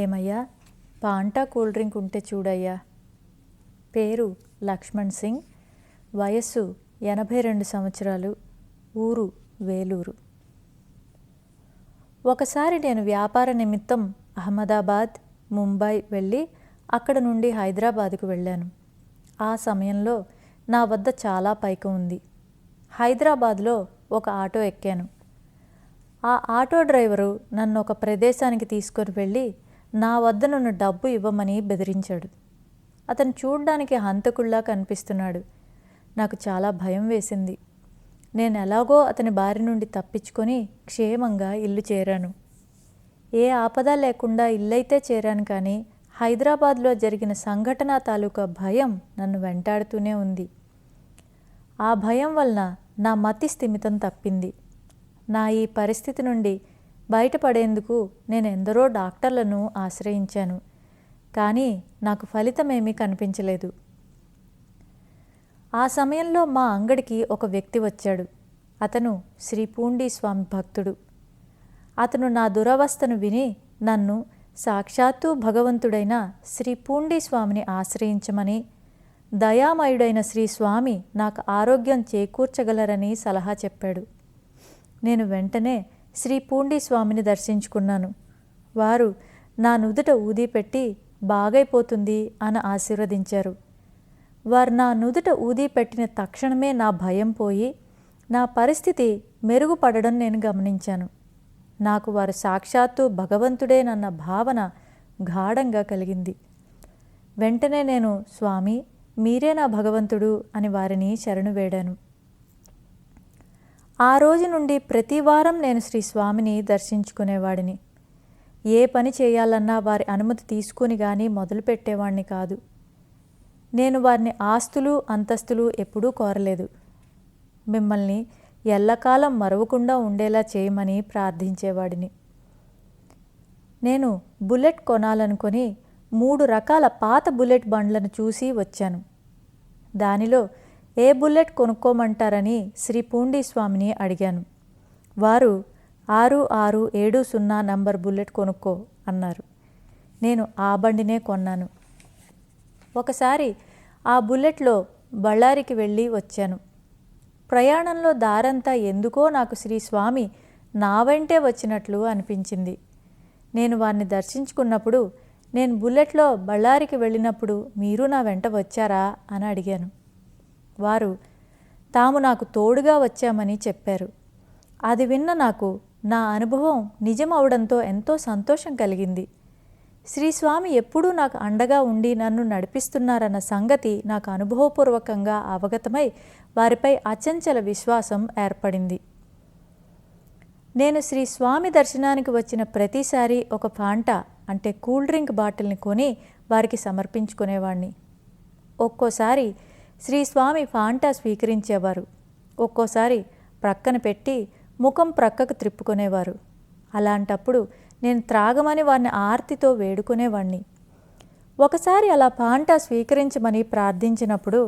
ఏమయ్యా, panta cool drink ఉంటే చూడయ్యా. పేరు లక్ష్మణ్ సింగ్, వయస్సు 82 సంవత్సరాలు, ఊరు వేలూరు. ఒకసారి నేను వ్యాపార నిమిత్తం అహ్మదాబాద్, ముంబై వెళ్ళి అక్కడ నుండి హైదరాబాదుకు వెళ్ళాను. ఆ సమయంలో నా వద్ద చాలా పైకం ఉంది. హైదరాబాద్లో ఒక ఆటో ఎక్కాను. ఆ ఆటో డ్రైవరు నన్ను ఒక ప్రదేశానికి తీసుకొని వెళ్ళి నా వద్దనున్న డబ్బు ఇవ్వమని బెదిరించాడు. అతను చూడ్డానికి హంతకుల్లా కనిపిస్తున్నాడు. నాకు చాలా భయం వేసింది. నేను ఎలాగో అతని బారి నుండి తప్పించుకొని క్షేమంగా ఇల్లు చేరాను. ఏ ఆపద లేకుండా ఇల్లైతే చేరాను, కానీ హైదరాబాద్లో జరిగిన సంఘటన తాలూకా భయం నన్ను వెంటాడుతూనే ఉంది. ఆ భయం వలన నా మతి స్థిమితం తప్పింది. నా ఈ పరిస్థితి నుండి బయటపడేందుకు నేను ఎందరో డాక్టర్లను ఆశ్రయించాను, కానీ నాకు ఫలితమేమీ కనిపించలేదు. ఆ సమయంలో మా అంగడికి ఒక వ్యక్తి వచ్చాడు. అతను శ్రీ పూండి స్వామి భక్తుడు. అతను నా దురవస్థను విని నన్ను సాక్షాత్తు భగవంతుడైన శ్రీ పూండి స్వామిని ఆశ్రయించమని, దయామయుడైన శ్రీ స్వామి నాకు ఆరోగ్యం చేకూర్చగలరని సలహా చెప్పాడు. నేను వెంటనే శ్రీ పూండి స్వామిని దర్శించుకున్నాను. వారు నా నుదుట ఊది పెట్టి బాగైపోతుంది అని ఆశీర్వదించారు. వారు నా నుదుట ఊది పెట్టిన తక్షణమే నా భయం పోయి నా పరిస్థితి మెరుగుపడడం నేను గమనించాను. నాకు వారు సాక్షాత్తు భగవంతుడేనన్న భావన గాఢంగా కలిగింది. వెంటనే నేను, స్వామి మీరే నా భగవంతుడు అని వారిని శరణు వేడాను. ఆ రోజు నుండి ప్రతి వారం నేను శ్రీ స్వామిని దర్శించుకునేవాడిని. ఏ పని చేయాలన్నా వారి అనుమతి తీసుకుని కానీ మొదలుపెట్టేవాడిని కాదు. నేను వారిని ఆస్తులు అంతస్తులు ఎప్పుడూ కోరలేదు. మిమ్మల్ని ఎల్లకాలం మరవకుండా ఉండేలా చేయమని ప్రార్థించేవాడిని. నేను బుల్లెట్ కొనాలనుకొని 3 రకాల పాత బుల్లెట్ బండ్లను చూసి వచ్చాను. దానిలో ఏ బుల్లెట్ కొనుక్కోమంటారని శ్రీ పూండి స్వామిని అడిగాను. వారు 6670 నంబర్ బుల్లెట్ కొనుక్కో అన్నారు. నేను ఆ బండినే కొన్నాను. ఒకసారి ఆ బుల్లెట్లో బళ్ళారికి వెళ్ళి వచ్చాను. ప్రయాణంలో దారంతా ఎందుకో నాకు శ్రీ స్వామి నా వెంటే వచ్చినట్లు అనిపించింది. నేను వారిని దర్శించుకున్నప్పుడు, నేను బుల్లెట్లో బళ్ళారికి వెళ్ళినప్పుడు మీరు నా వెంట వచ్చారా అని అడిగాను. వారు తాము నాకు తోడుగా వచ్చామని చెప్పారు. అది విన్న నాకు నా అనుభవం నిజం అవడంతో ఎంతో సంతోషం కలిగింది. శ్రీస్వామి ఎప్పుడూ నాకు అండగా ఉండి నన్ను నడిపిస్తున్నారన్న సంగతి నాకు అనుభవపూర్వకంగా అవగతమై వారిపై అచంచల విశ్వాసం ఏర్పడింది. నేను శ్రీ స్వామి దర్శనానికి వచ్చిన ప్రతిసారి ఒక ఫాంటా అంటే కూల్ డ్రింక్ బాటిల్ని కొని వారికి సమర్పించుకునేవాడిని. ఒక్కోసారి శ్రీ స్వామి ఫాంటా స్వీకరించేవారు. ఒక్కోసారి ప్రక్కన పెట్టి ముఖం ప్రక్కకు త్రిప్పుకునేవారు. అలాంటప్పుడు నేను త్రాగమని వారిని ఆర్తితో వేడుకునేవాణ్ణి. ఒకసారి అలా ఫాంటా స్వీకరించమని ప్రార్థించినప్పుడు,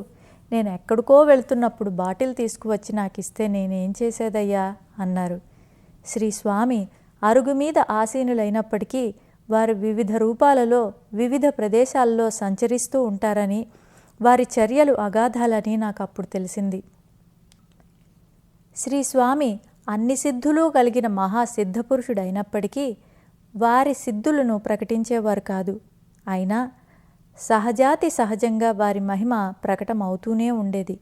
నేను ఎక్కడికో వెళ్తున్నప్పుడు బాటిల్ తీసుకువచ్చి నాకు ఇస్తే నేనేం చేసేదయ్యా అన్నారు. శ్రీ స్వామి అరుగు మీద ఆసీనులైనప్పటికీ వారు వివిధ రూపాలలో వివిధ ప్రదేశాల్లో సంచరిస్తూ ఉంటారని, వారి చర్యలు అగాధాలని నాకు అప్పుడు తెలిసింది. శ్రీ స్వామి అన్ని సిద్ధులు కలిగిన మహాసిద్ధపురుషుడైనప్పటికీ వారి సిద్ధులను ప్రకటించేవారు కాదు. అయినా సహజాతి సహజంగా వారి మహిమ ప్రకటమవుతూనే ఉండేది.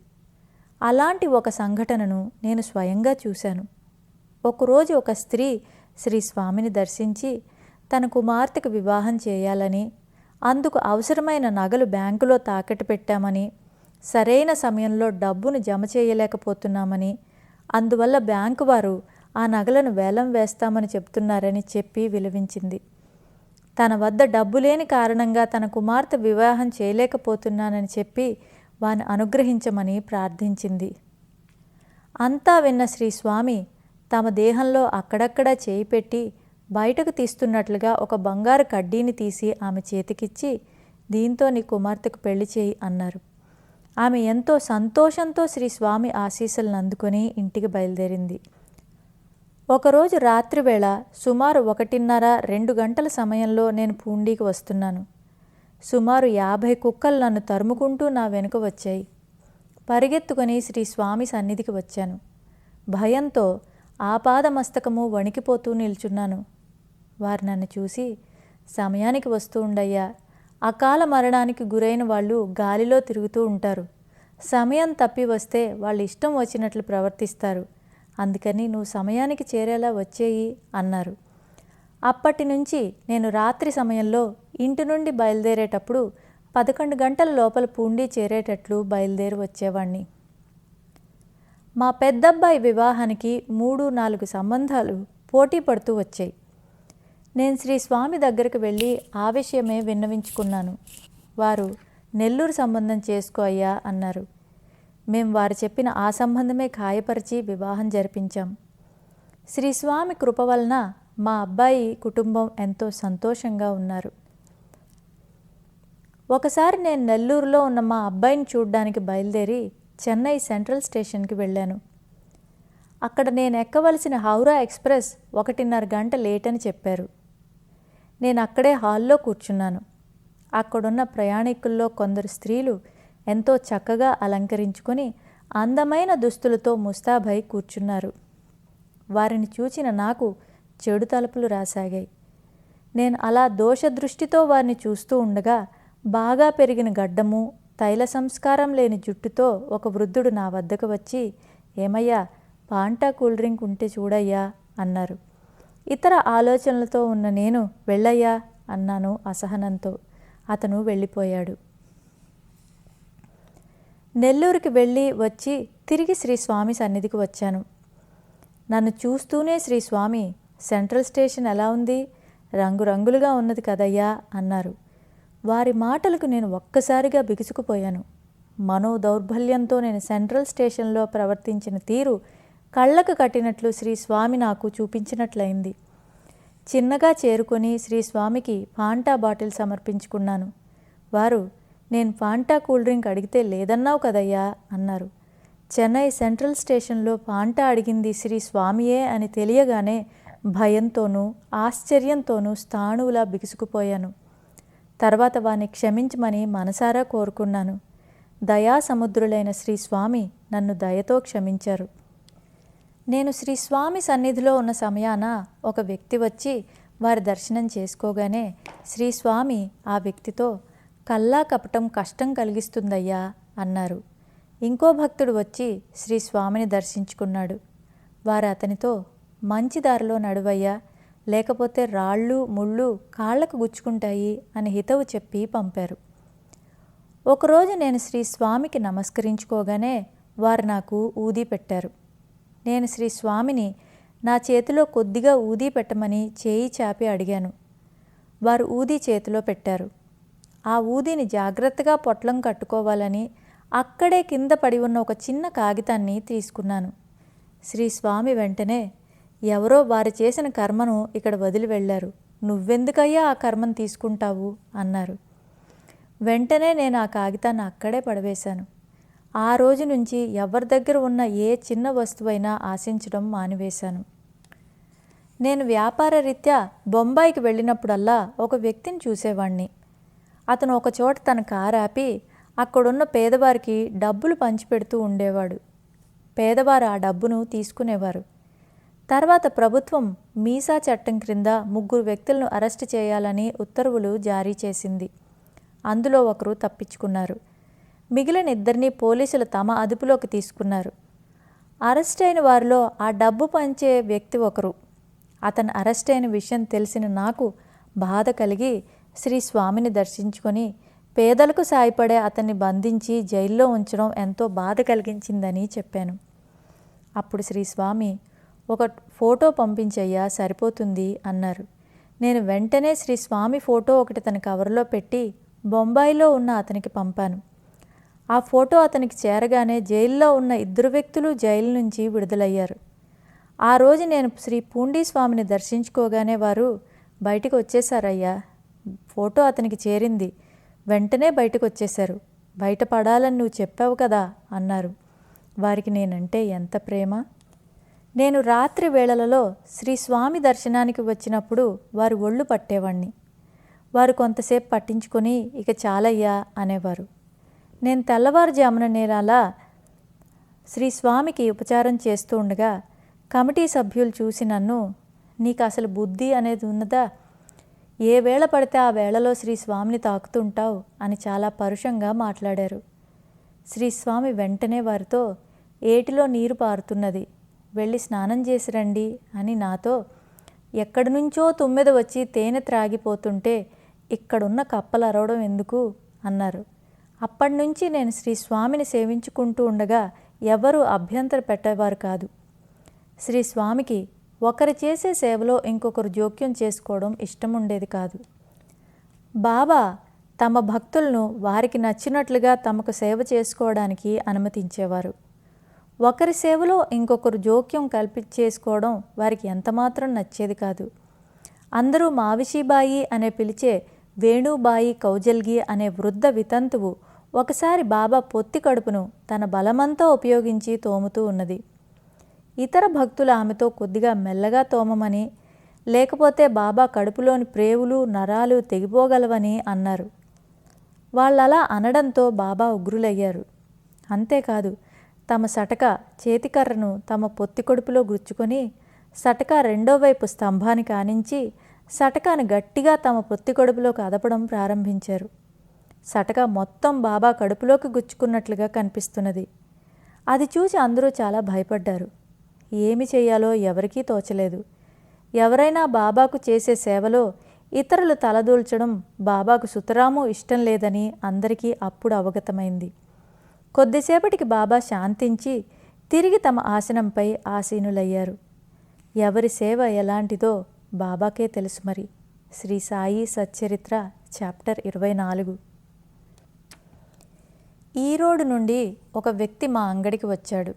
అలాంటి ఒక సంఘటనను నేను స్వయంగా చూశాను. ఒకరోజు ఒక స్త్రీ శ్రీ స్వామిని దర్శించి తన కుమార్తెకు వివాహం చేయాలని, అందుకు అవసరమైన నగలు బ్యాంకులో తాకట్టు పెట్టామని, సరైన సమయంలో డబ్బును జమ చేయలేకపోతున్నామని, అందువల్ల బ్యాంకు వారు ఆ నగలను వేలం వేస్తామని చెప్తున్నారని చెప్పి విలపించింది. తన వద్ద డబ్బు లేని కారణంగా తన కుమార్తె వివాహం చేయలేకపోతున్నానని చెప్పి వారిని అనుగ్రహించమని ప్రార్థించింది. అంతా విన్న శ్రీ స్వామి తమ దేహంలో అక్కడక్కడా చేయి పెట్టి బయటకు తీస్తున్నట్లుగా ఒక బంగారు కడ్డీని తీసి ఆమె చేతికిచ్చి, దీంతో నీ కుమార్తెకు పెళ్లి చేయి అన్నారు. ఆమె ఎంతో సంతోషంతో శ్రీ స్వామి ఆశీస్సులను అందుకొని ఇంటికి బయలుదేరింది. ఒకరోజు రాత్రివేళ సుమారు 1:30-2 గంటల సమయంలో నేను పూండీకి వస్తున్నాను. సుమారు 50 కుక్కలు నన్ను తరుముకుంటూ నా వెనుక వచ్చాయి. పరిగెత్తుకొని శ్రీ స్వామి సన్నిధికి వచ్చాను. భయంతో ఆపాదమస్తకము వణికిపోతూ నిల్చున్నాను. వారు నన్ను చూసి, సమయానికి వస్తూ ఉండయ్యా, అకాల మరణానికి గురైన వాళ్ళు గాలిలో తిరుగుతూ ఉంటారు. సమయం తప్పి వస్తే వాళ్ళు ఇష్టం వచ్చినట్లు ప్రవర్తిస్తారు. అందుకని నువ్వు సమయానికి చేరేలా వచ్చేయి అన్నారు. అప్పటి నుంచి నేను రాత్రి సమయంలో ఇంటి నుండి బయలుదేరేటప్పుడు 11 గంటల లోపల పూండి చేరేటట్లు బయలుదేరి వచ్చేవాణ్ణి. మా పెద్దబ్బాయి వివాహానికి 3-4 సంబంధాలు పోటీ పడుతూ వచ్చాయి. నేను శ్రీ స్వామి దగ్గరికి వెళ్ళి ఆ విషయమే విన్నవించుకున్నాను. వారు నెల్లూరు సంబంధం చేసుకో అయ్యా అన్నారు. మేము వారు చెప్పిన ఆ సంబంధమే ఖాయపరిచి వివాహం జరిపించాం. శ్రీస్వామి కృప వలన మా అబ్బాయి కుటుంబం ఎంతో సంతోషంగా ఉన్నారు. ఒకసారి నేను నెల్లూరులో ఉన్న మా అబ్బాయిని చూడ్డానికి బయలుదేరి చెన్నై సెంట్రల్ స్టేషన్కి వెళ్ళాను. అక్కడ నేను ఎక్కవలసిన హౌరా ఎక్స్ప్రెస్ 1:30 గంట లేట్ అని చెప్పారు. నేను అక్కడే హాల్లో కూర్చున్నాను. అక్కడున్న ప్రయాణికుల్లో కొందరు స్త్రీలు ఎంతో చక్కగా అలంకరించుకొని అందమైన దుస్తులతో ముస్తాబై కూర్చున్నారు. వారిని చూచిన నాకు చెడు తలుపులు రాసాగాయి. నేను అలా దోషదృష్టితో వారిని చూస్తూ ఉండగా బాగా పెరిగిన గడ్డము, తైల సంస్కారం లేని జుట్టుతో ఒక వృద్ధుడు నా వద్దకు వచ్చి, ఏమయ్యా, పాంటా కూల్ డ్రింక్ ఉంటే చూడయ్యా అన్నారు. ఇతర ఆలోచనలతో ఉన్న నేను వెళ్ళయ్యా అన్నాను అసహనంతో. అతను వెళ్ళిపోయాడు. నెల్లూరుకి వెళ్ళి వచ్చి తిరిగి శ్రీ స్వామి సన్నిధికి వచ్చాను. నన్ను చూస్తూనే శ్రీ స్వామి, సెంట్రల్ స్టేషన్ ఎలా ఉంది? రంగురంగులుగా ఉన్నది కదయ్యా అన్నారు. వారి మాటలకు నేను ఒక్కసారిగా బిగుసుకుపోయాను. మనోదౌర్బల్యంతో నేను సెంట్రల్ స్టేషన్లో ప్రవర్తించిన తీరు కళ్ళకు కట్టినట్లు శ్రీ స్వామి నాకు చూపించినట్లయింది. చిన్నగా చేరుకొని శ్రీ స్వామికి ఫాంటా బాటిల్ సమర్పించుకున్నాను. వారు, నేను ఫాంటా కూల్ డ్రింక్ అడిగితే లేదన్నావు కదయ్యా అన్నారు. చెన్నై సెంట్రల్ స్టేషన్లో ఫాంటా అడిగింది శ్రీ స్వామియే అని తెలియగానే భయంతోనూ ఆశ్చర్యంతోనూ స్థాణువులా బిగుసుకుపోయాను. తర్వాత వారిని క్షమించమని మనసారా కోరుకున్నాను. దయాసముద్రులైన శ్రీ స్వామి నన్ను దయతో క్షమించారు. నేను శ్రీ స్వామి సన్నిధిలో ఉన్న సమయాన ఒక వ్యక్తి వచ్చి వారి దర్శనం చేసుకోగానే శ్రీ స్వామి ఆ వ్యక్తితో, కల్లా కపటం కష్టం కలిగిస్తుందయ్యా అన్నారు. ఇంకో భక్తుడు వచ్చి శ్రీ స్వామిని దర్శించుకున్నాడు. వారు అతనితో, మంచి దారిలో నడువయ్యా, లేకపోతే రాళ్ళు ముళ్ళు కాళ్లకు గుచ్చుకుంటాయి అని హితవు చెప్పి పంపారు. ఒకరోజు నేను శ్రీ స్వామికి నమస్కరించుకోగానే వారు నాకు ఊదీ పెట్టారు. నేను శ్రీ స్వామిని నా చేతిలో కొద్దిగా ఊదీ పెట్టమని చేయి చాపి అడిగాను. వారు ఊదీ చేతిలో పెట్టారు. ఆ ఊదీని జాగ్రత్తగా పొట్లం కట్టుకోవాలని అక్కడే కింద పడి ఉన్న ఒక చిన్న కాగితాన్ని తీసుకున్నాను. శ్రీ స్వామి వెంటనే, ఎవరో వారు చేసిన కర్మను ఇక్కడ వదిలి వెళ్ళారు, నువ్వెందుకయ్యా ఆ కర్మను తీసుకుంటావు అన్నారు. వెంటనే నేను ఆ కాగితాన్ని అక్కడే పడవేశాను. ఆ రోజు నుంచి ఎవరి దగ్గర ఉన్న ఏ చిన్న వస్తువైనా ఆశించడం మానివేశాను. నేను వ్యాపార రీత్యా బొంబాయికి వెళ్ళినప్పుడల్లా ఒక వ్యక్తిని చూసేవాణ్ణి. అతను ఒకచోట తన కారు ఆపి అక్కడున్న పేదవారికి డబ్బులు పంచిపెడుతూ ఉండేవాడు. పేదవారు ఆ డబ్బును తీసుకునేవారు. తర్వాత ప్రభుత్వం మీసా చట్టం క్రింద 3 వ్యక్తులను అరెస్టు చేయాలని ఉత్తర్వులు జారీ చేసింది. అందులో ఒకరు తప్పించుకున్నారు. మిగిలిన 2 పోలీసులు తమ అదుపులోకి తీసుకున్నారు. అరెస్ట్ అయిన వారిలో ఆ డబ్బు పంచే వ్యక్తి ఒకరు. అతను అరెస్ట్ అయిన విషయం తెలిసిన నాకు బాధ కలిగి శ్రీ స్వామిని దర్శించుకొని పేదలకు సాయపడే అతన్ని బంధించి జైల్లో ఉంచడం ఎంతో బాధ కలిగించిందని చెప్పాను. అప్పుడు శ్రీ స్వామి, ఒక ఫోటో పంపించయ్యా, సరిపోతుంది అన్నారు. నేను వెంటనే శ్రీ స్వామి ఫోటో ఒకటి తన కవర్లో పెట్టి బొంబాయిలో ఉన్న అతనికి పంపాను. ఆ ఫోటో అతనికి చేరగానే జైల్లో ఉన్న 2 వ్యక్తులు జైలు నుంచి విడుదలయ్యారు. ఆ రోజు నేను శ్రీ పూండీ స్వామిని దర్శించుకోగానే వారు, బయటికి వచ్చేశారయ్యా, ఫోటో అతనికి చేరింది, వెంటనే బయటకు వచ్చేశారు, బయటపడాలని నువ్వు చెప్పావు కదా అన్నారు. వారికి నేనంటే ఎంత ప్రేమ! నేను రాత్రి వేళలలో శ్రీస్వామి దర్శనానికి వచ్చినప్పుడు వారి ఒళ్ళు పట్టేవాణ్ణి. వారు కొంతసేపు పట్టించుకొని ఇక చాలయ్యా అనేవారు. నేను తెల్లవారుజామున నేనలా శ్రీస్వామికి ఉపచారం చేస్తూ ఉండగా కమిటీ సభ్యులు చూసి నన్ను, నీకు అసలు బుద్ధి అనేది ఉన్నదా? ఏ వేళ పడితే ఆ వేళలో శ్రీస్వామిని తాకుతుంటావు అని చాలా పరుషంగా మాట్లాడారు. శ్రీస్వామి వెంటనే వారితో, ఏటిలో నీరు పారుతున్నది, వెళ్ళి స్నానం చేసి రండి అని నాతో, ఎక్కడి నుంచో తుమ్మెద వచ్చి తేనె త్రాగిపోతుంటే ఇక్కడున్న కప్పలు అరవడం ఎందుకు అన్నారు. అప్పటి నుంచి నేను శ్రీస్వామిని సేవించుకుంటూ ఉండగా ఎవరూ అభ్యంతర పెట్టేవారు కాదు. శ్రీస్వామికి ఒకరు చేసే సేవలో ఇంకొకరు జోక్యం చేసుకోవడం ఇష్టం ఉండేది కాదు. బాబా తమ భక్తులను వారికి నచ్చినట్లుగా తమకు సేవ చేసుకోవడానికి అనుమతించేవారు. ఒకరి సేవలో ఇంకొకరు జోక్యం కల్పించేసుకోవడం వారికి ఎంతమాత్రం నచ్చేది కాదు. అందరూ మావిషీబాయి అనే పిలిచే వేణుబాయి కౌజల్గి అనే వృద్ధ వితంతువు ఒకసారి బాబా పొత్తి కడుపును తన బలమంతా ఉపయోగించి తోముతూ ఉన్నది. ఇతర భక్తులు ఆమెతో కొద్దిగా మెల్లగా తోమమని, లేకపోతే బాబా కడుపులోని ప్రేవులు నరాలు తెగిపోగలవని అన్నారు. వాళ్ళలా అనడంతో బాబా ఉగ్రులయ్యారు. అంతేకాదు, తమ సటక చేతికర్రను తమ పొత్తి కడుపులో గుచ్చుకొని సటక రెండో వైపు స్తంభానికి ఆనించి సటకాను గట్టిగా తమ పొత్తి కడుపులోకి అదపడం ప్రారంభించారు. సటక మొత్తం బాబా కడుపులోకి గుచ్చుకున్నట్లుగా కనిపిస్తున్నది. అది చూసి అందరూ చాలా భయపడ్డారు. ఏమి చేయాలో ఎవరికీ తోచలేదు. ఎవరైనా బాబాకు చేసే సేవలో ఇతరులు తలదూల్చడం బాబాకు సుతరాము ఇష్టం లేదని అందరికీ అప్పుడు అవగతమైంది. కొద్దిసేపటికి బాబా శాంతించి తిరిగి తమ ఆసనంపై ఆసీనులయ్యారు. ఎవరి సేవ ఎలాంటిదో బాబాకే తెలుసు. మరి శ్రీ సాయి సచ్చరిత్ర చాప్టర్ 24. ఈ రోడ్డు నుండి ఒక వ్యక్తి మా అంగడికి వచ్చాడు.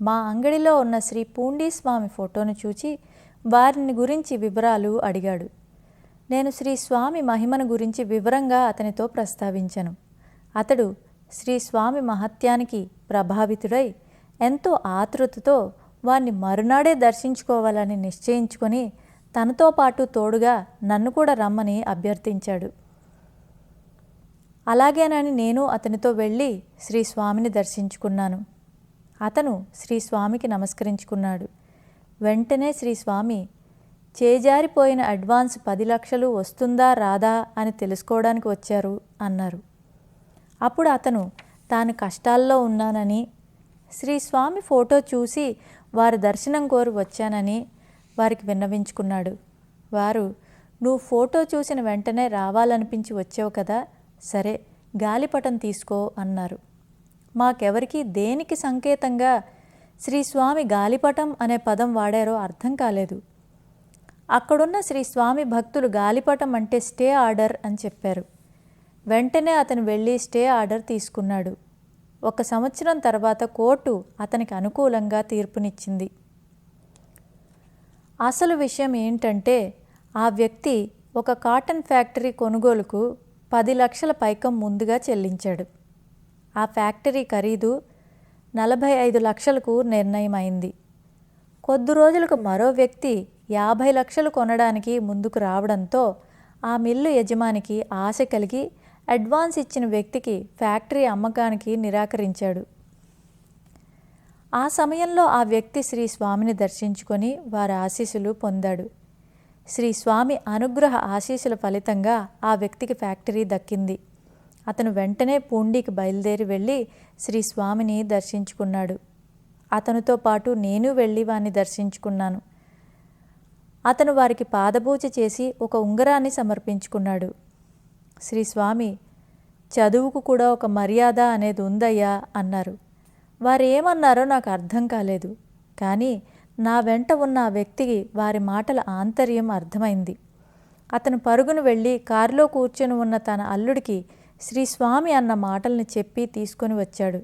మా అంగడిలో ఉన్న శ్రీ పూండీ స్వామి ఫోటోను చూచి వారిని గురించి వివరాలు అడిగాడు. నేను శ్రీ స్వామి మహిమను గురించి వివరంగా అతనితో ప్రస్తావించాను. అతడు శ్రీ స్వామి మహత్యానికి ప్రభావితుడై ఎంతో ఆతృతతో వారిని మరునాడే దర్శించుకోవాలని నిశ్చయించుకొని తనతో పాటు తోడుగా నన్ను కూడా రమ్మని అభ్యర్థించాడు. అలాగేనని నేను అతనితో వెళ్ళి శ్రీస్వామిని దర్శించుకున్నాను. అతను శ్రీస్వామికి నమస్కరించుకున్నాడు. వెంటనే శ్రీస్వామి, చేజారిపోయిన అడ్వాన్స్ 10 లక్షలు వస్తుందా రాదా అని తెలుసుకోవడానికి వచ్చారు అన్నారు. అప్పుడు అతను తాను కష్టాల్లో ఉన్నానని, శ్రీస్వామి ఫోటో చూసి వారి దర్శనం కోరి వచ్చానని వారికి విన్నవించుకున్నాడు. వారు, నువ్వు ఫోటో చూసిన వెంటనే రావాలనిపించి వచ్చావు కదా, సరే గాలిపటం తీసుకో అన్నారు. మాకెవరికి దేనికి సంకేతంగా శ్రీస్వామి గాలిపటం అనే పదం వాడారో అర్థం కాలేదు. అక్కడున్న శ్రీస్వామి భక్తులు గాలిపటం అంటే స్టే ఆర్డర్ అని చెప్పారు. వెంటనే అతను వెళ్ళి స్టే ఆర్డర్ తీసుకున్నాడు. 1 సంవత్సరం తర్వాత కోర్టు అతనికి అనుకూలంగా తీర్పునిచ్చింది. అసలు విషయం ఏంటంటే, ఆ వ్యక్తి ఒక కాటన్ ఫ్యాక్టరీ కొనుగోలుకు 10 లక్షల పైకం ముందుగా చెల్లించాడు. ఆ ఫ్యాక్టరీ ఖరీదు 45 లక్షలకు నిర్ణయమైంది. కొద్ది రోజులకు మరో వ్యక్తి 50 లక్షలు కొనడానికి ముందుకు రావడంతో ఆ మిల్లు యజమానికి ఆశ కలిగి అడ్వాన్స్ ఇచ్చిన వ్యక్తికి ఫ్యాక్టరీ అమ్మకానికి నిరాకరించాడు. ఆ సమయంలో ఆ వ్యక్తి శ్రీస్వామిని దర్శించుకొని వారి ఆశీస్సులు పొందాడు. శ్రీస్వామి అనుగ్రహ ఆశీస్సుల ఫలితంగా ఆ వ్యక్తికి ఫ్యాక్టరీ దక్కింది. అతను వెంటనే పూండీకి బయలుదేరి వెళ్ళి శ్రీస్వామిని దర్శించుకున్నాడు. అతనితో పాటు నేను వెళ్ళి వారిని దర్శించుకున్నాను. అతను వారికి పాదపూజ చేసి ఒక ఉంగరాన్ని సమర్పించుకున్నాడు. శ్రీస్వామి, చదువుకు కూడా ఒక మర్యాద అనేది ఉందయ్యా అన్నారు. వారు ఏమన్నారో నాకు అర్థం కాలేదు. కానీ నా వెంట ఉన్న ఆ వ్యక్తికి వారి మాటల ఆంతర్యం అర్థమైంది. అతను పరుగును వెళ్ళి కారులో కూర్చొని ఉన్న తన అల్లుడికి శ్రీస్వామి అన్న మాటల్ని చెప్పి తీసుకొని వచ్చాడు.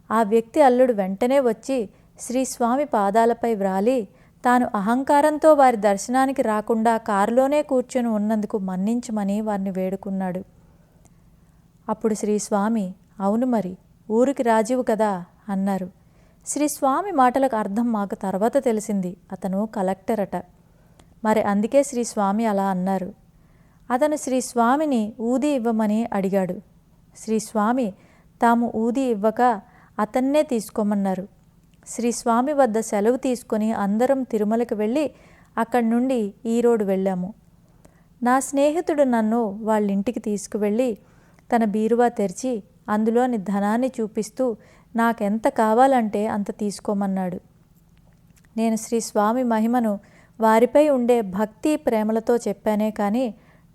ఆ వ్యక్తి అల్లుడు వెంటనే వచ్చి శ్రీస్వామి పాదాలపై వ్రాలి తాను అహంకారంతో వారి దర్శనానికి రాకుండా కారులోనే కూర్చొని ఉన్నందుకు మన్నించమని వారిని వేడుకున్నాడు. అప్పుడు శ్రీస్వామి, అవును మరి ఊరికి రాజీవు కదా అన్నారు. శ్రీ స్వామి మాటలకు అర్థం మాకు తర్వాత తెలిసింది. అతను కలెక్టర్ అట. మరి అందుకే శ్రీ స్వామి అలా అన్నారు. అతను శ్రీ స్వామిని ఊది ఇవ్వమని అడిగాడు. శ్రీ స్వామి తాము ఊది ఇవ్వక అతన్నే తీసుకోమన్నారు. శ్రీ స్వామి వద్ద సెలవు తీసుకొని అందరం తిరుమలకి వెళ్ళి అక్కడి నుండి ఈరోడ్ వెళ్ళాము. నా స్నేహితుడు నన్ను వాళ్ళింటికి తీసుకువెళ్ళి తన బీరువా తెరిచి అందులోని ధనాన్ని చూపిస్తూ నాకెంత కావాలంటే అంత తీసుకోమన్నాడు. నేను శ్రీ స్వామి మహిమను వారిపై ఉండే భక్తి ప్రేమలతో చెప్పానే కానీ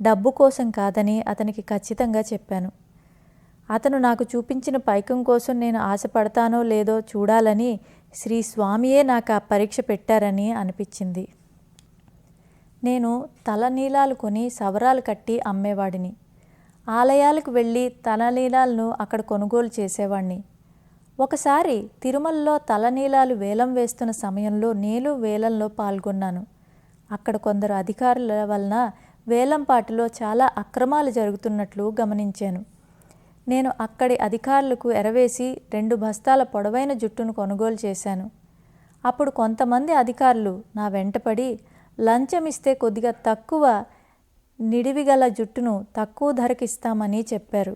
డబ్బు కోసం కాదని అతనికి ఖచ్చితంగా చెప్పాను. అతను నాకు చూపించిన పైకం కోసం నేను ఆశపడతానో లేదో చూడాలని శ్రీ స్వామియే నాకు ఆ పరీక్ష పెట్టారని అనిపించింది. నేను తలనీలాలు కొని సవరాలు కట్టి అమ్మేవాడిని. ఆలయాలకు వెళ్ళి తలనీలాలను అక్కడ కొనుగోలు చేసేవాడిని. ఒకసారి తిరుమలలో తలనీలాలు వేలం వేస్తున్న సమయంలో నేను వేలంలో పాల్గొన్నాను. అక్కడ కొందరు అధికారుల వలన వేలంపాటిలో చాలా అక్రమాలు జరుగుతున్నట్లు గమనించాను. నేను అక్కడి అధికారులకు ఎరవేసి 2 బస్తాల పొడవైన జుట్టును కొనుగోలు చేశాను. అప్పుడు కొంతమంది అధికారులు నా వెంటపడి లంచం ఇస్తే కొద్దిగా తక్కువ నిడివిగల జుట్టును తక్కువ ధరకి ఇస్తామని చెప్పారు.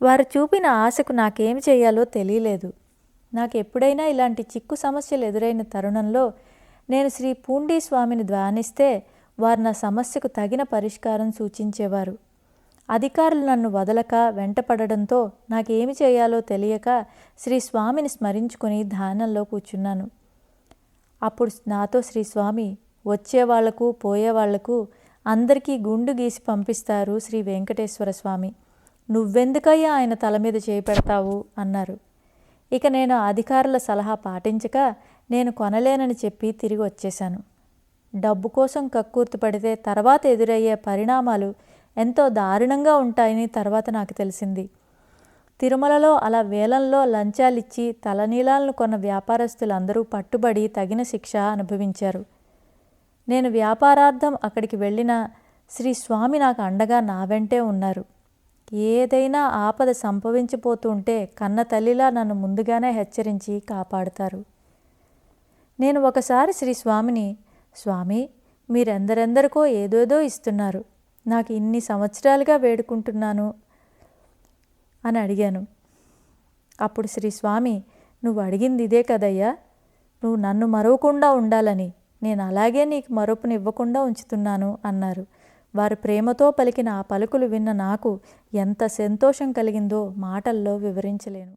వారు చూపిన ఆశకు నాకేమి చేయాలో తెలియలేదు. నాకు ఎప్పుడైనా ఇలాంటి చిక్కు సమస్యలు ఎదురైన తరుణంలో నేను శ్రీ పూండీ స్వామిని ధ్యానిస్తే వారు నా సమస్యకు తగిన పరిష్కారం సూచించేవారు. అధికారులు నన్ను వదలక వెంటపడడంతో నాకేమి చేయాలో తెలియక శ్రీ స్వామిని స్మరించుకొని ధ్యానంలో కూర్చున్నాను. అప్పుడు నాతో శ్రీ స్వామి, వచ్చేవాళ్లకు పోయేవాళ్లకు అందరికీ గుండు గీసి పంపిస్తారు శ్రీ వెంకటేశ్వర స్వామి, నువ్వెందుకయ్యా ఆయన తల మీద చేయి పెడతావు అన్నారు. ఇక నేను అధికారుల సలహా పాటించక నేను కొనలేనని చెప్పి తిరిగి వచ్చేశాను. డబ్బు కోసం కక్కుర్తి పడితే తర్వాత ఎదురయ్యే పరిణామాలు ఎంతో దారుణంగా ఉంటాయని తర్వాత నాకు తెలిసింది. తిరుమలలో అలా వేలంలో లంచాలిచ్చి తలనీలాలను కొన్న వ్యాపారస్తులందరూ పట్టుబడి తగిన శిక్ష అనుభవించారు. నేను వ్యాపారార్థం అక్కడికి వెళ్ళిన శ్రీ స్వామి నాకు అండగా నా వెంటే ఉన్నారు. ఏదైనా ఆపద సంభవించిపోతుంటే కన్న తల్లిలా నన్ను ముందుగానే హెచ్చరించి కాపాడుతారు. నేను ఒకసారి శ్రీ స్వామిని, స్వామి మీరెందరెందరికో ఏదేదో ఇస్తున్నారు, నాకు ఇన్ని సంవత్సరాలుగా వేడుకుంటున్నాను అని అడిగాను. అప్పుడు శ్రీ స్వామి, నువ్వు అడిగింది ఇదే కదయ్యా, నువ్వు నన్ను మరవకుండా ఉండాలని నేను అలాగే నీకు మరొపునివ్వకుండా ఉంచుతున్నాను అన్నారు. వారు ప్రేమతో పలికిన ఆ పలుకులు విన్న నాకు ఎంత సంతోషం కలిగిందో మాటల్లో వివరించలేను.